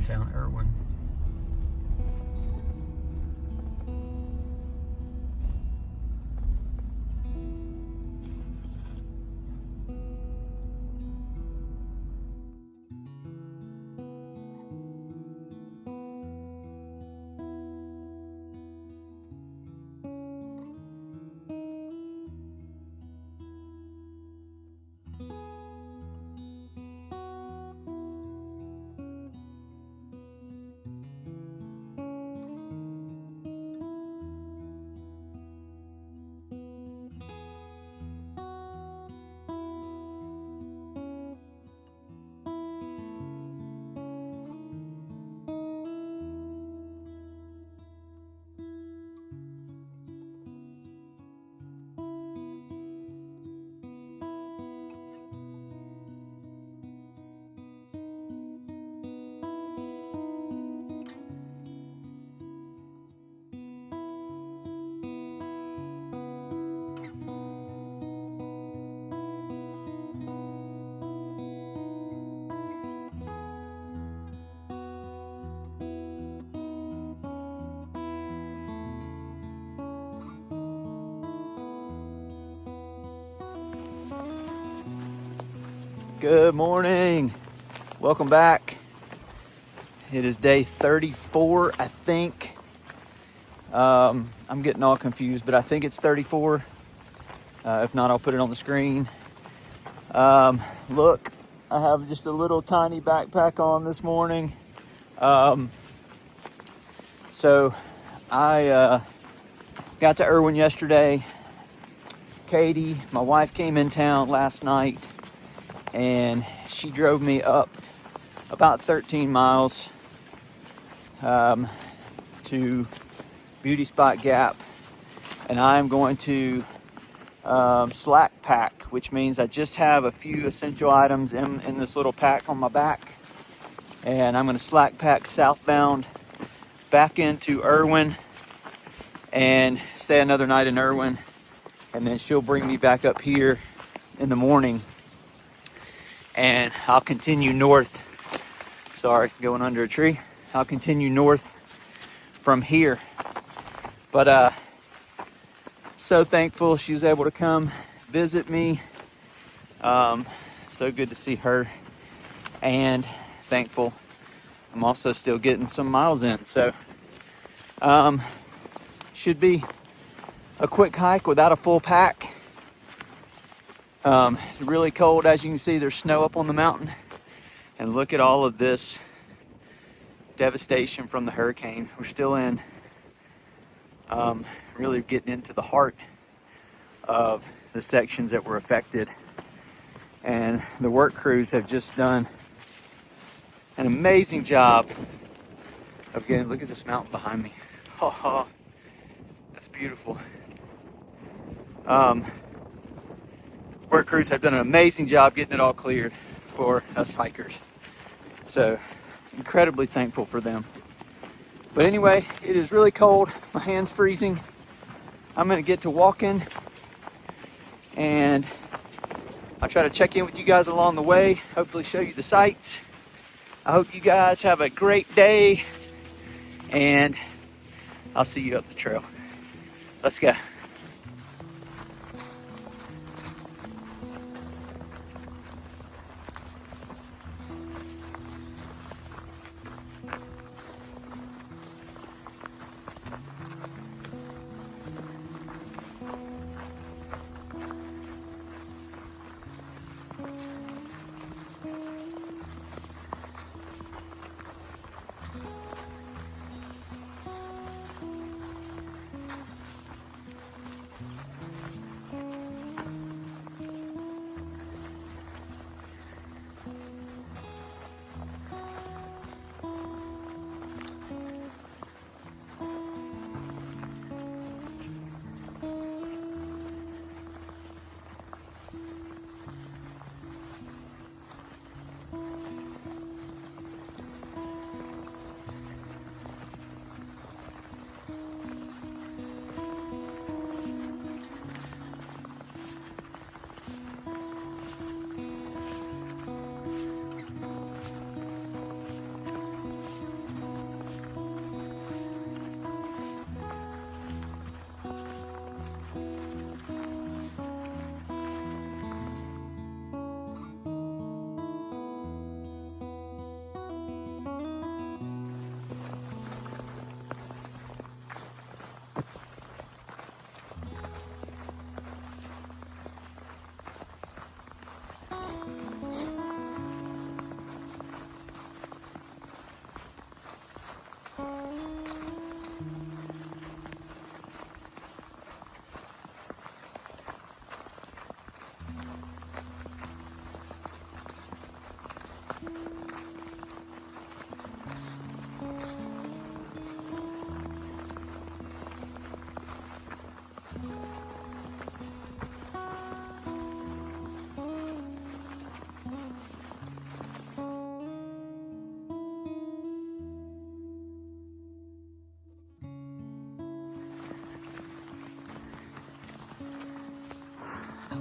downtown Erwin. Good morning. Welcome back. It is day 34, I think. I'm getting all confused, but I think it's 34. If not, I'll put it on the screen. Look, I have just a little tiny backpack on this morning. So I got to Erwin yesterday. Katie, my wife, came in town last night, and she drove me up about 13 miles to Beauty Spot Gap, and I'm going to slack pack, which means I just have a few essential items in this little pack on my back, and I'm going to slack pack southbound back into Erwin and stay another night in Erwin, and then she'll bring me back up here in the morning, and I'll continue north. Sorry, going under a tree. I'll continue north from here. But so thankful she was able to come visit me. So good to see her, and thankful I'm also still getting some miles in. So should be a quick hike without a full pack. It's really cold. As you can see, there's snow up on the mountain, and look at all of this devastation from the hurricane. We're still in really getting into the heart of the sections that were affected, and the work crews have just done an amazing job of getting. Look at this mountain behind me. Oh, that's beautiful. Work crews have done an amazing job getting it all cleared for us hikers. So incredibly thankful for them. But anyway, it is really cold. My hand's freezing. I'm gonna get to walking, and I'll try to check in with you guys along the way, hopefully show you the sights. I hope you guys have a great day, and I'll see you up the trail. Let's go.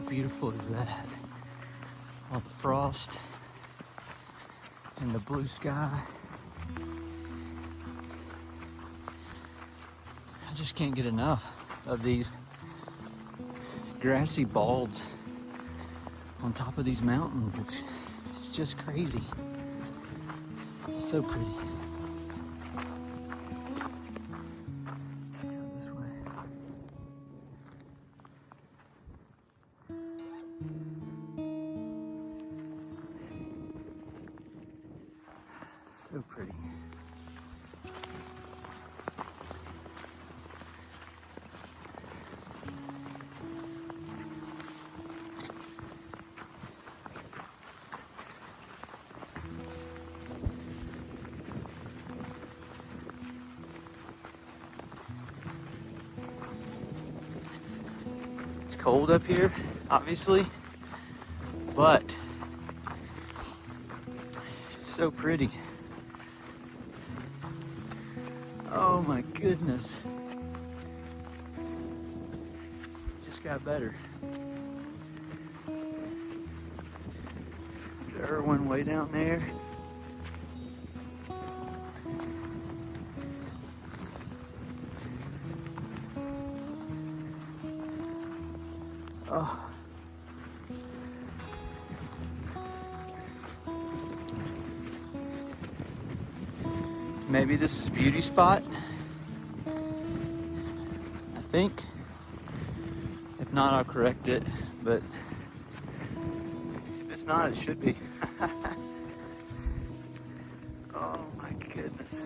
beautiful is that? All the frost and the blue sky. I just can't get enough of these grassy balds on top of these mountains. It's just crazy. It's so pretty. Go this way. So pretty. It's cold up here, obviously, but it's so pretty. Oh my goodness. It just got better. Erwin way down there. Oh. Maybe this is beauty spot. I think. If not, I'll correct it. But if it's not, it should be. Oh my goodness.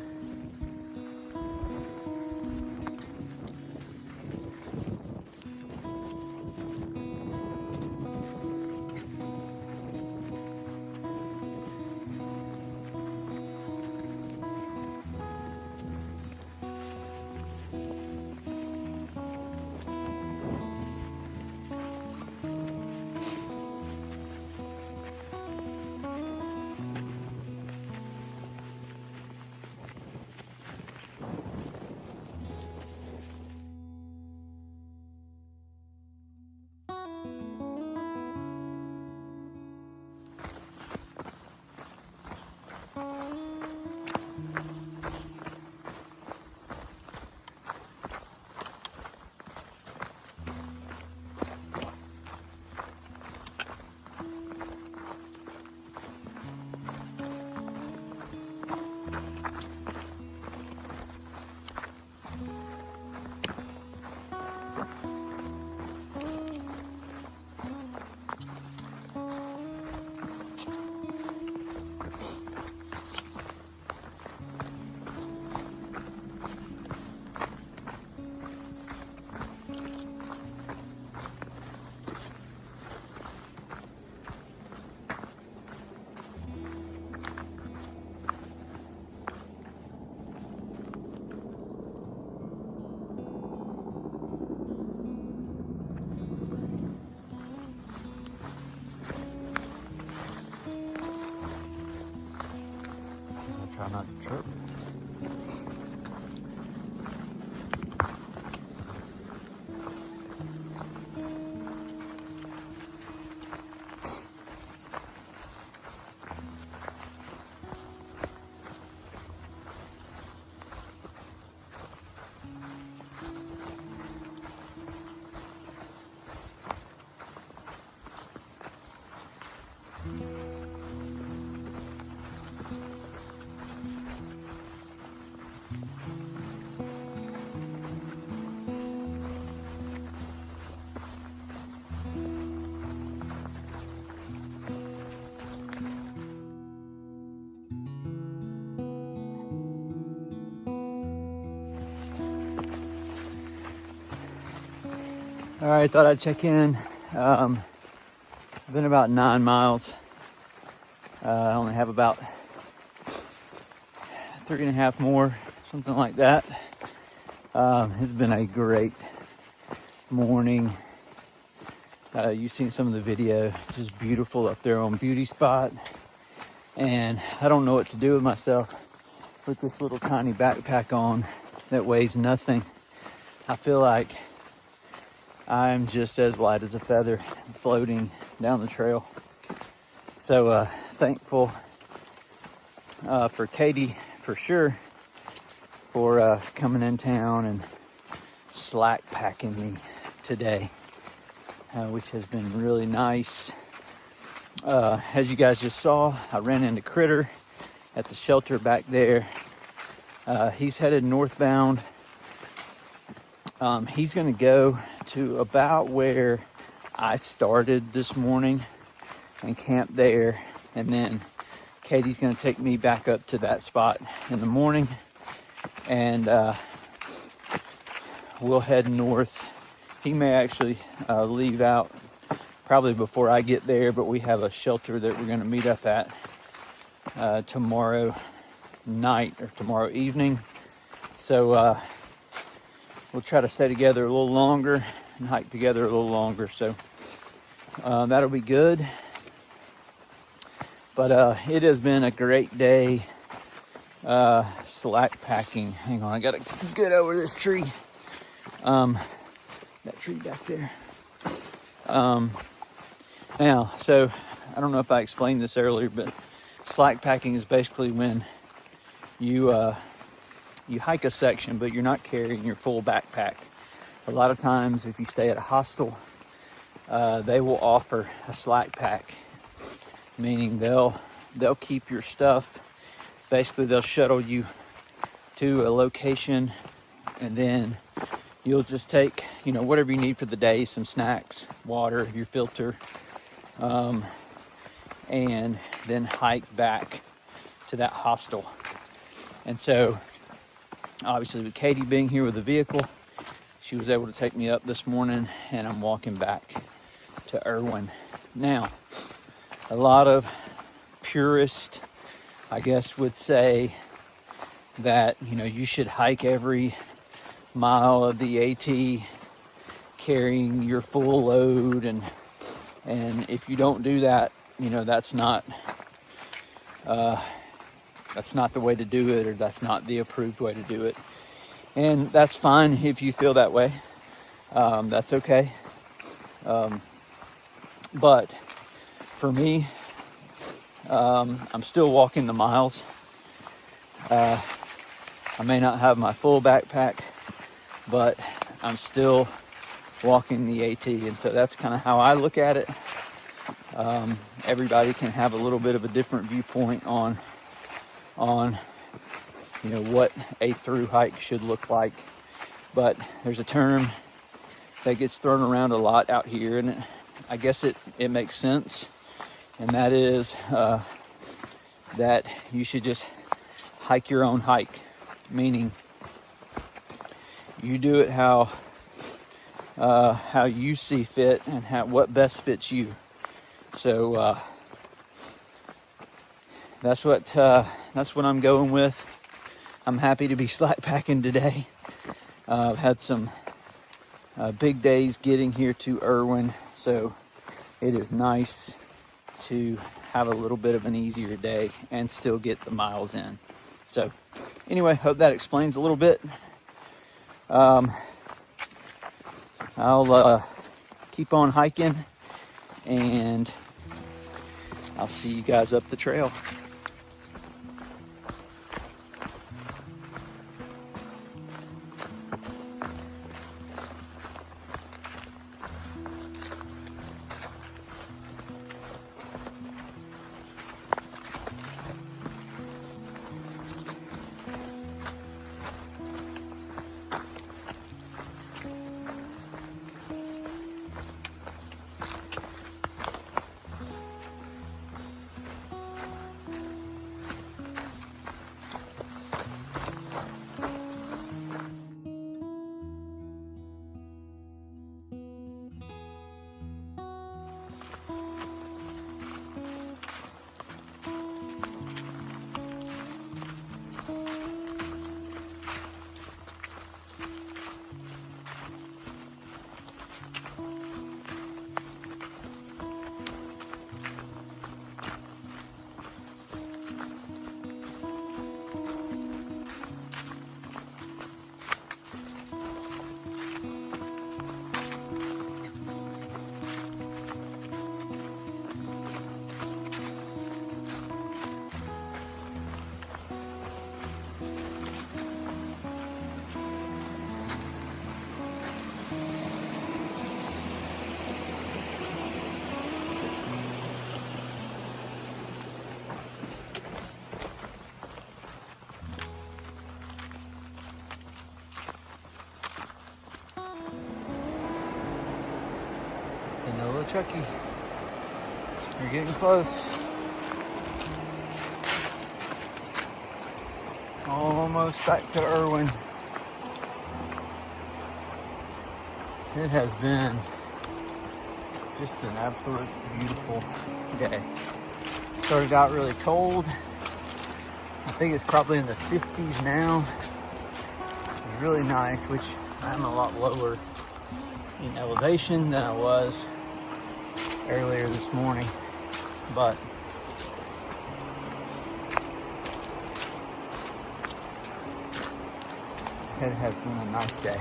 Try not to trip. All right, thought I'd check in. I've been about 9 miles. I only have about 3.5 more, something like that. It's been a great morning. You've seen some of the video, just beautiful up there on Beauty Spot. And I don't know what to do with myself with this little tiny backpack on that weighs nothing. I feel like I'm just as light as a feather floating down the trail. So thankful for Katie for sure for coming in town and slack packing me today, which has been really nice. As you guys just saw, I ran into Critter at the shelter back there. He's headed northbound. He's going to go to about where I started this morning and camp there, and then Katie's going to take me back up to that spot in the morning, and we'll head north. He may actually leave out probably before I get there, but we have a shelter that we're going to meet up at tomorrow night or tomorrow evening. So we'll try to stay together a little longer and hike together a little longer. So that'll be good. But it has been a great day slack packing. Hang on, I gotta get over this tree. That tree back there. Now, so I don't know if I explained this earlier, but slack packing is basically when you hike a section, but you're not carrying your full backpack. A lot of times, if you stay at a hostel, they will offer a slack pack, meaning they'll keep your stuff. Basically, they'll shuttle you to a location, and then you'll just take, whatever you need for the day, some snacks, water, your filter, and then hike back to that hostel. And so, obviously, with Katie being here with the vehicle, she was able to take me up this morning, and I'm walking back to Erwin. Now, a lot of purists, I guess, would say that, you should hike every mile of the AT carrying your full load, and if you don't do that, that's not the way to do it, or that's not the approved way to do it. And that's fine if you feel that way. That's okay. But for me, I'm still walking the miles. I may not have my full backpack, but I'm still walking the AT. And so that's kind of how I look at it. Everybody can have a little bit of a different viewpoint on what a through hike should look like. But there's a term that gets thrown around a lot out here, and I guess it makes sense. And that is that you should just hike your own hike, meaning you do it how you see fit and what best fits you. So that's what I'm going with. I'm happy to be slack packing today. I've had some big days getting here to Erwin, so it is nice to have a little bit of an easier day and still get the miles in. So anyway, hope that explains a little bit. I'll keep on hiking, and I'll see you guys up the trail. Chucky. We're getting close. Almost back to Erwin. It has been just an absolute beautiful day. Started out really cold. I think it's probably in the 50s now. It's really nice, which I'm a lot lower in elevation than I was earlier this morning, but it has been a nice day.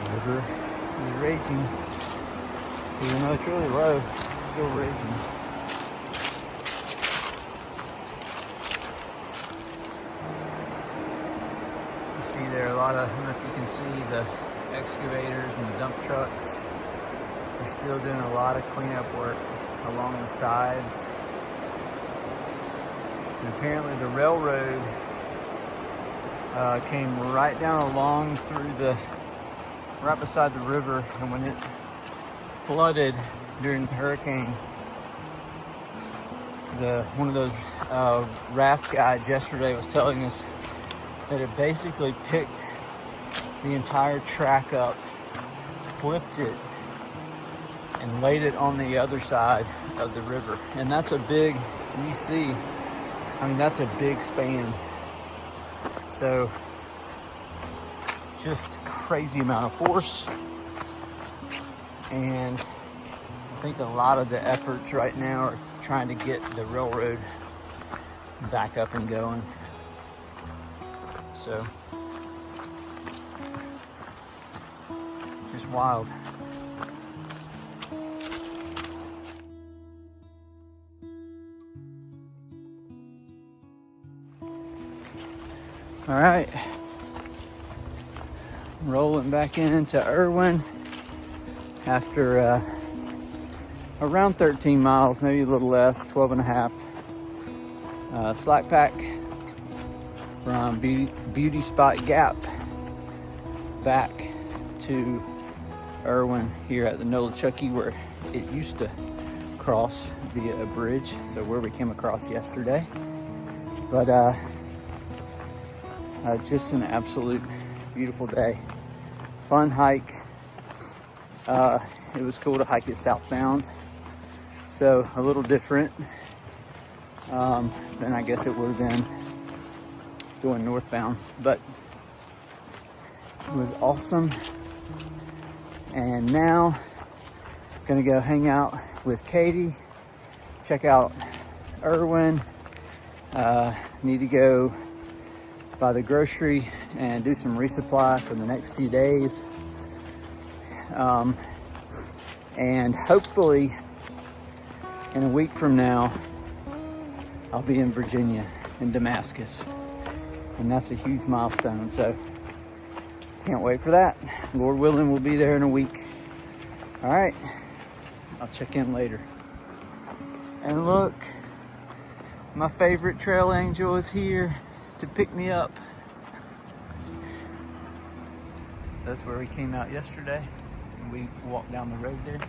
The river is raging. Even though it's really low, it's still raging. You see there are a lot of, I don't know if you can see the excavators and the dump trucks. They're still doing a lot of cleanup work along the sides. And apparently the railroad came right down along through right beside the river, and when it flooded during the hurricane, one of those raft guides yesterday was telling us that it basically picked the entire track up, flipped it, and laid it on the other side of the river. And that's a big, you see, I mean, that's a big span. So just crazy amount of force. And I think a lot of the efforts right now are trying to get the railroad back up and going. So just wild. All right, rolling back into Erwin after around 13 miles, maybe a little less, 12 and a half. Slack pack from Beauty Spot Gap back to Erwin here at the NOLA Chucky, where it used to cross via a bridge, so where we came across yesterday. But just an absolute beautiful day. Fun hike. It was cool to hike it southbound, so a little different than I guess it would have been going northbound, but it was awesome. And now gonna go hang out with Katie, check out Erwin. Need to go by the grocery and do some resupply for the next few days. And hopefully in a week from now, I'll be in Virginia, in Damascus. And that's a huge milestone, so can't wait for that. Lord willing, we'll be there in a week. All right, I'll check in later. And look, my favorite trail angel is here to pick me up. That's where we came out yesterday. We walked down the road there.